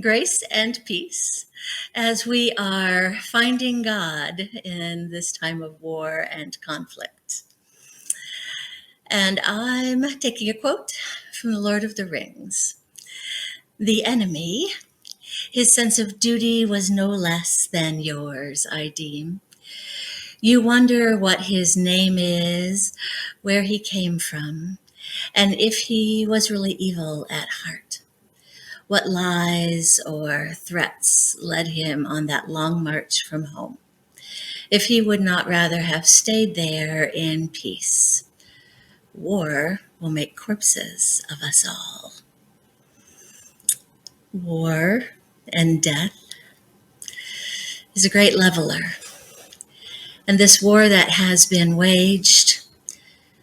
grace and peace as we are finding God in this time of war and conflict. And I'm taking a quote from the Lord of the Rings. The enemy, his sense of duty was no less than yours, I deem. You wonder what his name is, where he came from, and if he was really evil at heart. What lies or threats led him on that long march from home? If he would not rather have stayed there in peace. War will make corpses of us all. War and death is a great leveler. And this war that has been waged,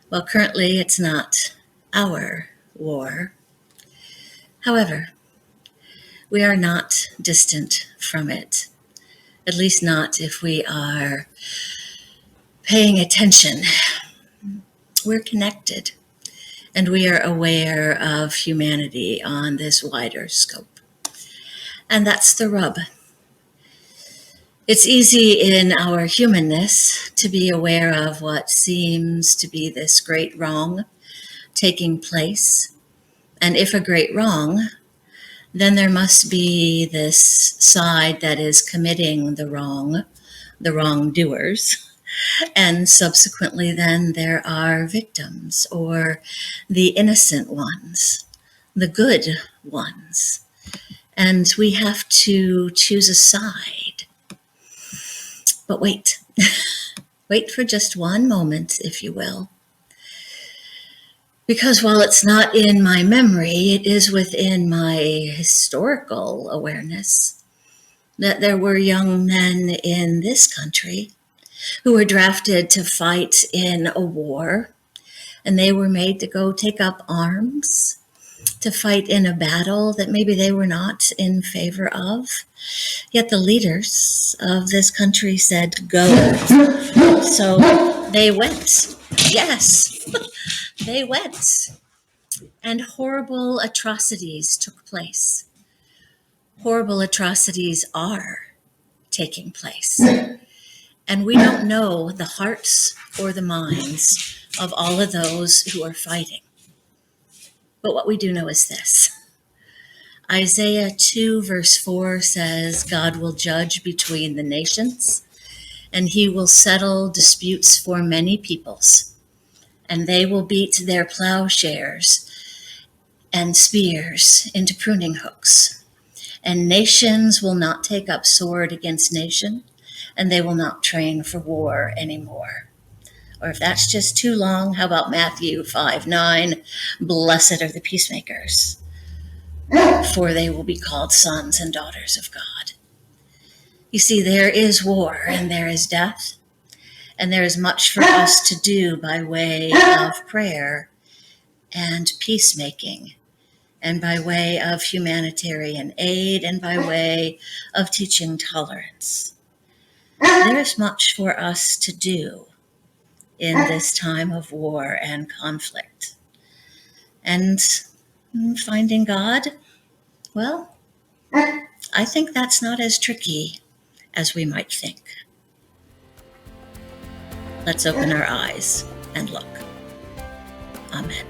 well, currently it's not our war. However, we are not distant from it, at least not if we are paying attention. We're connected, and we are aware of humanity on this wider scope. And that's the rub. It's easy in our humanness to be aware of what seems to be this great wrong taking place. And if a great wrong, then there must be this side that is committing the wrongdoers. And subsequently, then there are victims or the innocent ones, the good ones. And we have to choose a side. But wait, wait for just one moment, if you will. Because while it's not in my memory, it is within my historical awareness that there were young men in this country who were drafted to fight in a war, and they were made to go take up arms to fight in a battle that maybe they were not in favor of. Yet the leaders of this country said, go. So they went. Yes, they went. And horrible atrocities took place. Horrible atrocities are taking place. And we don't know the hearts or the minds of all of those who are fighting. But what we do know is this. Isaiah 2 verse 4 says, God will judge between the nations, and he will settle disputes for many peoples, and they will beat their plowshares and spears into pruning hooks. And nations will not take up sword against nation, and they will not train for war anymore. Or if that's just too long, how about Matthew 5:9? Blessed are the peacemakers, for they will be called sons and daughters of God. You see, there is war and there is death, and there is much for us to do by way of prayer and peacemaking, and by way of humanitarian aid, and by way of teaching tolerance. There is much for us to do in this time of war and conflict. And finding God, well, I think that's not as tricky as we might think. Let's open our eyes and look. Amen.